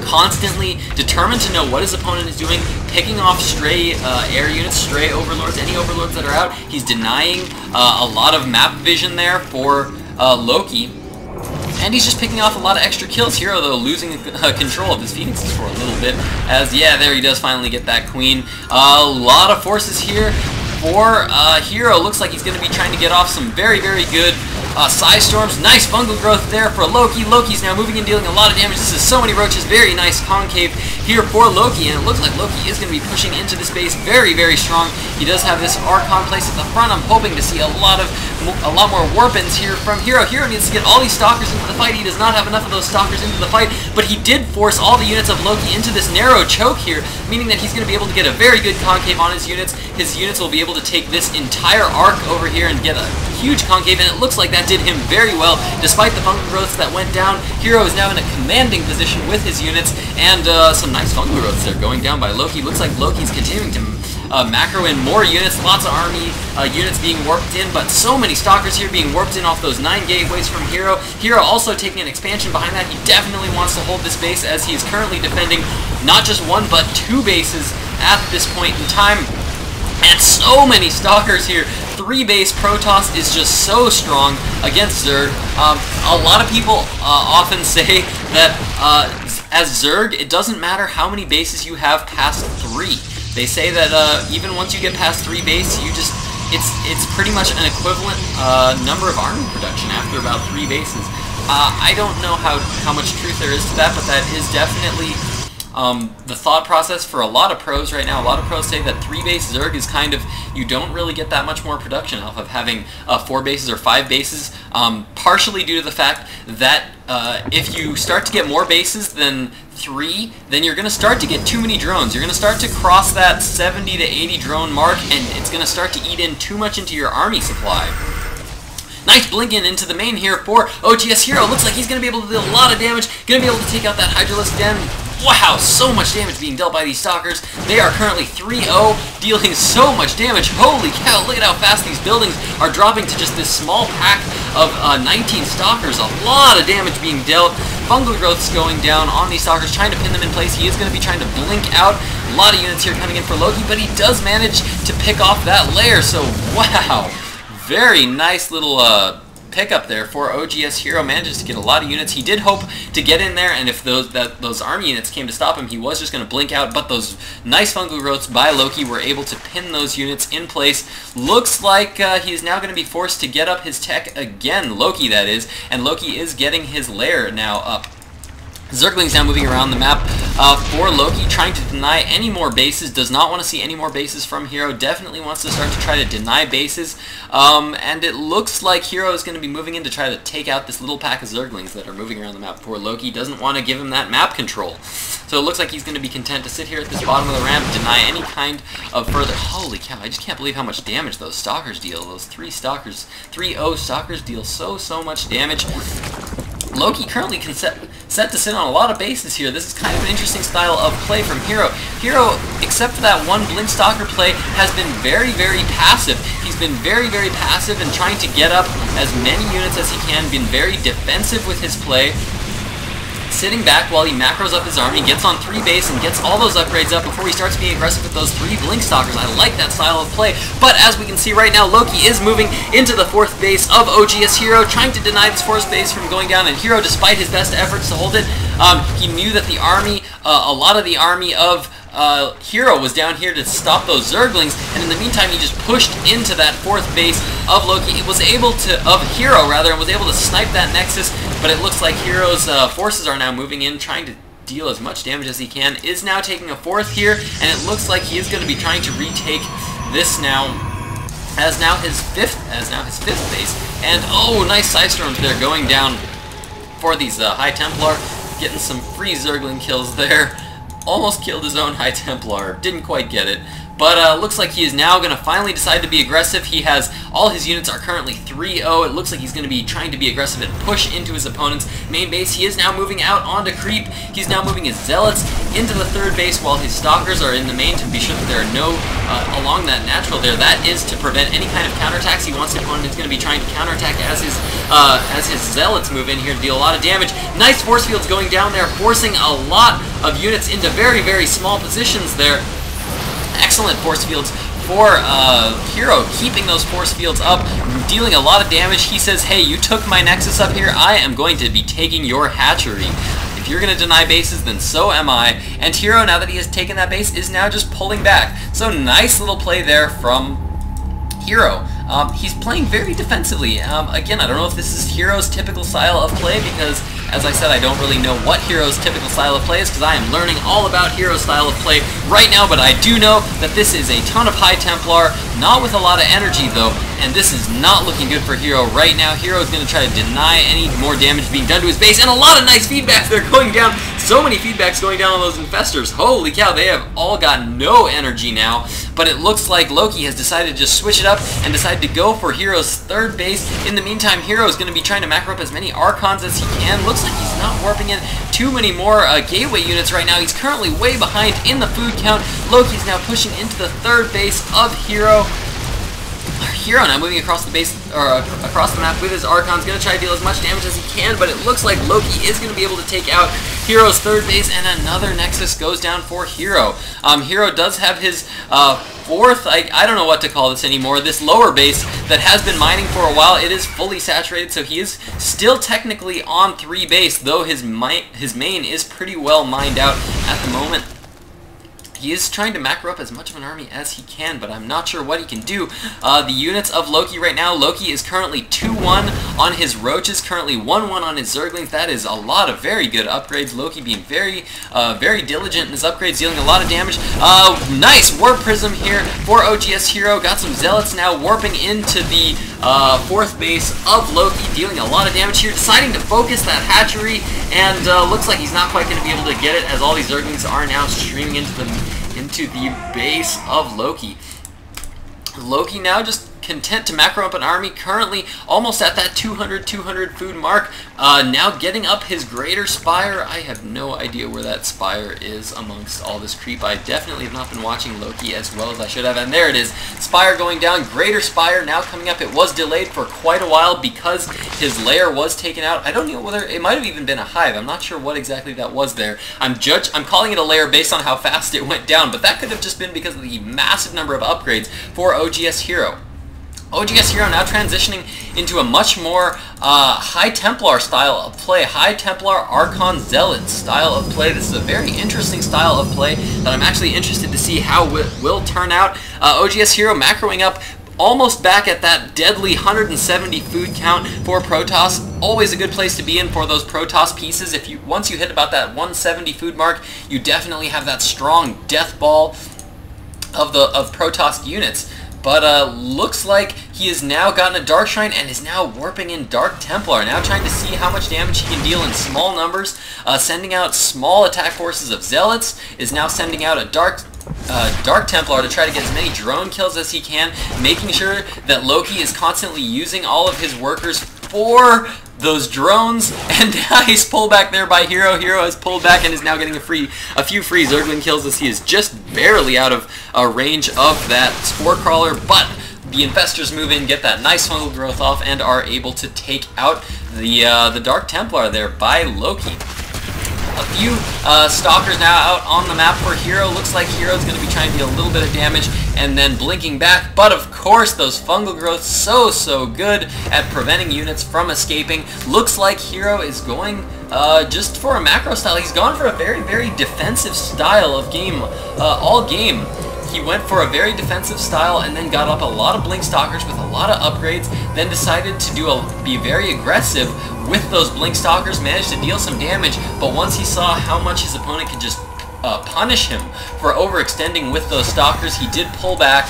constantly determined to know what his opponent is doing, picking off stray air units, stray overlords, any overlords that are out. He's denying a lot of map vision there for Loki. And he's just picking off a lot of extra kills. Hero, though, losing control of his phoenixes for a little bit. As, yeah, there he does finally get that queen. A lot of forces here for Hero. Looks like he's going to be trying to get off some very, very good Psy Storms. Nice fungal growth there for Loki. Loki's now moving and dealing a lot of damage. This is so many roaches. Very nice concave here for Loki. And it looks like Loki is going to be pushing into this base very, very strong. He does have this Archon place at the front. I'm hoping to see a lot more Warpins here from Hero. Hero needs to get all these Stalkers into the fight. He does not have enough of those Stalkers into the fight, but he did force all the units of Loki into this narrow choke here, meaning that he's going to be able to get a very good concave on his units. His units will be able to take this entire arc over here and get a huge concave, and it looks like that did him very well. Despite the fungal growths that went down, Hero is now in a commanding position with his units, and some nice fungal growths there going down by Loki. Looks like Loki's continuing to macro in more units, lots of army units being warped in, but so many Stalkers here being warped in off those 9 gateways from Hero. Hero also taking an expansion behind that. He definitely wants to hold this base, as he is currently defending not just 1 but 2 bases at this point in time. And so many Stalkers here. 3 base Protoss is just so strong against Zerg. A lot of people often say that as Zerg, it doesn't matter how many bases you have past 3. They say that even once you get past 3 base, you just it's pretty much an equivalent number of army production after about 3 bases. I don't know how much truth there is to that, but that is definitely the thought process for a lot of pros right now. A lot of pros say that 3-base Zerg is kind of, you don't really get that much more production off of having 4 bases or 5 bases, partially due to the fact that if you start to get more bases than 3, then you're going to start to get too many drones. You're going to start to cross that 70 to 80 drone mark, and it's going to start to eat in too much into your army supply. Nice blink into the main here for OGS Hero. Looks like he's going to be able to deal a lot of damage. Going to be able to take out that Hydralisk Den. Wow, so much damage being dealt by these Stalkers. They are currently 3-0, dealing so much damage. Holy cow, look at how fast these buildings are dropping to just this small pack of 19 Stalkers. A lot of damage being dealt. Fungal growth's going down on these Stalkers, trying to pin them in place. He is going to be trying to blink out. A lot of units here coming in for Loki, but he does manage to pick off that lair, so wow. Very nice little pickup there for OGS Hero. Manages to get a lot of units. He did hope to get in there, and if those army units came to stop him, he was just going to blink out, but those nice fungal growths by Loki were able to pin those units in place. Looks like he is now going to be forced to get up his tech again, Loki that is, and Loki is getting his lair now up. Zergling's now moving around the map for Loki, trying to deny any more bases. Does not want to see any more bases from Hero. Definitely wants to start to try to deny bases. And it looks like Hero is going to be moving in to try to take out this little pack of Zerglings that are moving around the map for Loki. Doesn't want to give him that map control. So it looks like he's going to be content to sit here at this bottom of the ramp, deny any kind of further... Holy cow, I just can't believe how much damage those Stalkers deal. Those 3-0 Stalkers deal so much damage. Loki currently set to sit on a lot of bases here. This is kind of an interesting style of play from Hero. Hero, except for that one Blink Stalker play, has been very passive. He's been very passive and trying to get up as many units as he can, been very defensive with his play, sitting back while he macros up his army, gets on 3 base and gets all those upgrades up before he starts being aggressive with those 3 Blink Stalkers. I like that style of play, but as we can see right now, Loki is moving into the 4th base of OGS Hero, trying to deny this 4th base from going down, and Hero, despite his best efforts to hold it, he knew that the army, a lot of the army of Hero was down here to stop those Zerglings, and in the meantime he just pushed into that 4th base of Loki. He was able to, Hero rather, and was able to snipe that Nexus, but it looks like Hero's forces are now moving in, trying to deal as much damage as he can. Is now taking a 4th here, and it looks like he is going to be trying to retake this now as now his 5th base. And oh, nice side storms there going down for these High Templar, getting some free Zergling kills there. Almost killed his own High Templar. Didn't quite get it. But looks like he is now going to finally decide to be aggressive. He has, all his units are currently 3-0. It looks like he's going to be trying to be aggressive and push into his opponent's main base. He is now moving out onto creep. He's now moving his zealots into the third base while his stalkers are in the main to be sure that there are no along that natural there. That is to prevent any kind of counterattacks. He wants the opponent is going to be trying to counterattack as his zealots move in here to deal a lot of damage. Nice force fields going down there, forcing a lot of units into very, very small positions there. Excellent force fields for Hero, keeping those force fields up, dealing a lot of damage. He says, hey, you took my Nexus up here, I am going to be taking your hatchery. If you're going to deny bases, then so am I. And Hero, now that he has taken that base, is now just pulling back. So nice little play there from Hero. He's playing very defensively. Again, I don't know if this is Hero's typical style of play because, as I said, I don't really know what Hero's typical style of play is because I am learning all about Hero's style of play right now, but I do know that this is a ton of High Templar, not with a lot of energy though, and this is not looking good for Hero right now. Hero is going to try to deny any more damage being done to his base, and a lot of nice feedbacks they're going down. So many feedbacks going down on those infestors. Holy cow, they have all got no energy now, but it looks like Loki has decided to just switch it up and decide to go for Hero's third base. In the meantime, Hero is going to be trying to macro up as many Archons as he can. Looks like he's not warping in too many more gateway units right now. He's currently way behind in the food count. Loki's now pushing into the third base of Hero. Hero now moving across the base, or across the map with his Archons, going to try to deal as much damage as he can, but it looks like Loki is going to be able to take out Hero's third base, and another Nexus goes down for Hero. Hero does have his fourth, I don't know what to call this anymore, this lower base that has been mining for a while. It is fully saturated, so he is still technically on 3 base, though his main is pretty well mined out at the moment. He is trying to macro up as much of an army as he can, but I'm not sure what he can do. The units of Loki right now, Loki is currently 2-1 on his Roaches, currently 1-1 on his Zerglings. That is a lot of very good upgrades. Loki being very diligent in his upgrades, dealing a lot of damage. Nice Warp Prism here for OGS Hero. Got some Zealots now warping into the 4th base of Loki, dealing a lot of damage here, deciding to focus that hatchery, and looks like he's not quite going to be able to get it as all these Zerglings are now streaming into the base of Loki. Loki now just content to macro up an army, currently almost at that 200 food mark. Now getting up his Greater Spire. I have no idea where that Spire is amongst all this creep. I definitely have not been watching Loki as well as I should have, and there it is. Spire going down, Greater Spire now coming up. It was delayed for quite a while because his lair was taken out. I don't know whether, it might have even been a hive. I'm not sure what exactly that was there. I'm calling it a lair based on how fast it went down, but that could have just been because of the massive number of upgrades for OGS Hero. OGS Hero now transitioning into a much more High Templar style of play, High Templar Archon Zealot style of play. This is a very interesting style of play that I'm actually interested to see how it will turn out. OGS Hero macroing up almost back at that deadly 170 food count for Protoss. Always a good place to be in for those Protoss pieces. Once you hit about that 170 food mark, you definitely have that strong death ball of Protoss units. But looks like he has now gotten a Dark Shrine and is now warping in Dark Templar. Now trying to see how much damage he can deal in small numbers. Sending out small attack forces of Zealots. Is now sending out a Dark Templar to try to get as many drone kills as he can. Making sure that Loki is constantly using all of his workers for those drones, and nice pullback there by Hero. Hero has pulled back and is now getting a few free Zergling kills as he is just barely out of range of that Spore Crawler, but the Infestors move in, get that nice fungal growth off, and are able to take out the Dark Templar there by Loki. A few Stalkers now out on the map for Hero. Looks like Hero's going to be trying to deal a little bit of damage and then blinking back. But of course, those fungal growths so good at preventing units from escaping. Looks like Hero is going just for a macro style. He's gone for a very defensive style of game all game. He went for a very defensive style and then got up a lot of Blink Stalkers with a lot of upgrades, then decided to be very aggressive with those Blink Stalkers, managed to deal some damage, but once he saw how much his opponent could just punish him for overextending with those Stalkers, he did pull back,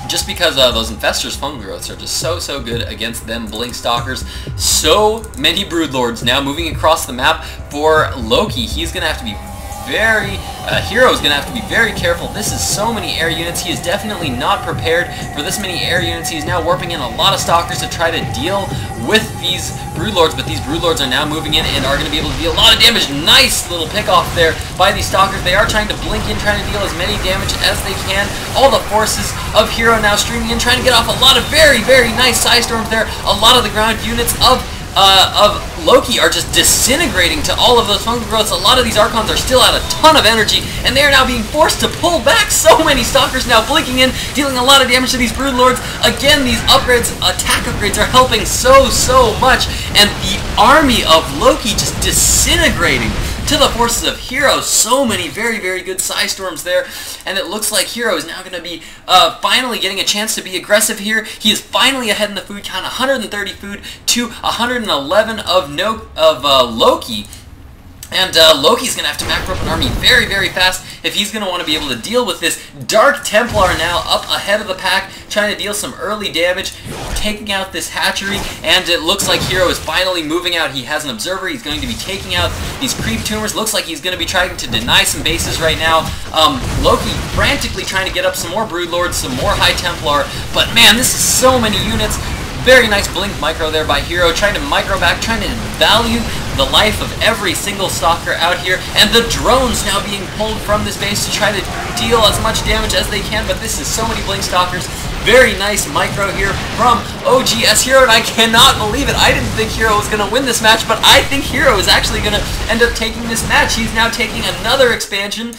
just because those Infestors' fungal growths are just so good against them Blink Stalkers. So many Broodlords now moving across the map for Loki. He's going to have to be Hero is going to have to be very careful. This is so many air units. He is definitely not prepared for this many air units. He's now warping in a lot of Stalkers to try to deal with these Broodlords, but these Broodlords are now moving in and are going to be able to deal a lot of damage. Nice little pick off there by these Stalkers. They are trying to blink in, trying to deal as many damage as they can. All the forces of Hero now streaming in, trying to get off a lot of very, very nice Psystorms there. A lot of the ground units of Loki are just disintegrating to all of those fungal growths. A lot of these Archons are still at a ton of energy, and they are now being forced to pull back. So many Stalkers now blinking in, dealing a lot of damage to these Broodlords. Again, these upgrades, attack upgrades, are helping so much, and the army of Loki just disintegrating to the forces of Hero. So many very, very good Psystorms there, and it looks like Hero is now going to be finally getting a chance to be aggressive here. He is finally ahead in the food count, 130 food to 111 of Loki. And Loki's going to have to macro up an army very, very fast if he's going to want to be able to deal with this Dark Templar now up ahead of the pack, trying to deal some early damage, taking out this hatchery, and it looks like Hero is finally moving out. He has an observer. He's going to be taking out these creep tumors. Looks like he's going to be trying to deny some bases right now. Loki frantically trying to get up some more Broodlords, some more High Templar, but man, this is so many units. Very nice blink micro there by Hero, trying to micro back, trying to value the life of every single Stalker out here, and the drones now being pulled from this base to try to deal as much damage as they can, but this is so many blink Stalkers. Very nice micro here from OGS Hero, and I cannot believe it. I didn't think Hero was going to win this match, but I think Hero is actually going to end up taking this match. He's now taking another expansion,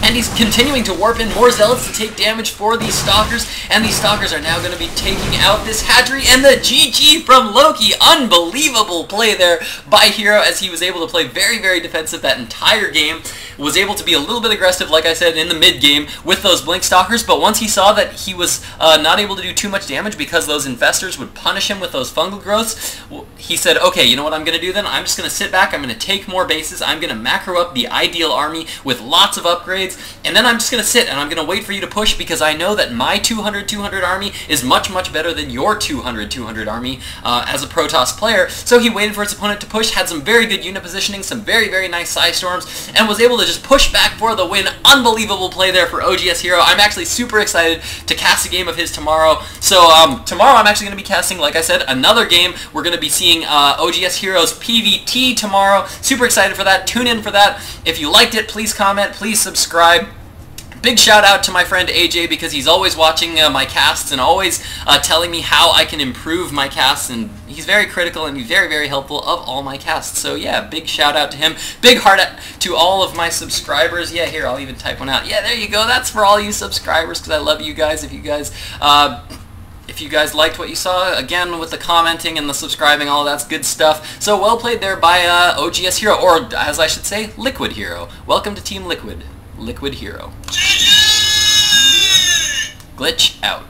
and he's continuing to warp in more Zealots to take damage for these Stalkers, and these Stalkers are now going to be taking out this hatchery, and the GG from Loki. Unbelievable play there by Hero, as he was able to play very, very defensive that entire game, was able to be a little bit aggressive, like I said, in the mid-game with those Blink Stalkers, but once he saw that he was not able to do too much damage because those Infestors would punish him with those fungal growths, he said, okay, you know what I'm going to do then? I'm just going to sit back, I'm going to take more bases, I'm going to macro up the ideal army with lots of upgrades, and then I'm just going to sit and I'm going to wait for you to push, because I know that my 200-200 army is much better than your 200-200 army as a Protoss player. So he waited for his opponent to push, had some very good unit positioning, some very, very nice Psystorms, and was able to just push back for the win. Unbelievable play there for OGS Hero. I'm actually super excited to cast a game of his tomorrow. So tomorrow I'm actually going to be casting, like I said, another game. We're going to be seeing OGS Hero's PvT tomorrow. Super excited for that. Tune in for that. If you liked it, please comment, please subscribe. Big shout out to my friend AJ, because he's always watching my casts and always telling me how I can improve my casts, and he's very critical and he's very, very helpful of all my casts. So yeah, big shout out to him. Big heart to all of my subscribers. Yeah, here, I'll even type one out. Yeah, there you go. That's for all you subscribers, because I love you guys. If you guys liked what you saw, again, with the commenting and the subscribing, all that's good stuff. So well played there by OGS Hero, or as I should say, LiquidHerO. Welcome to Team Liquid. LiquidHerO. Glitch out.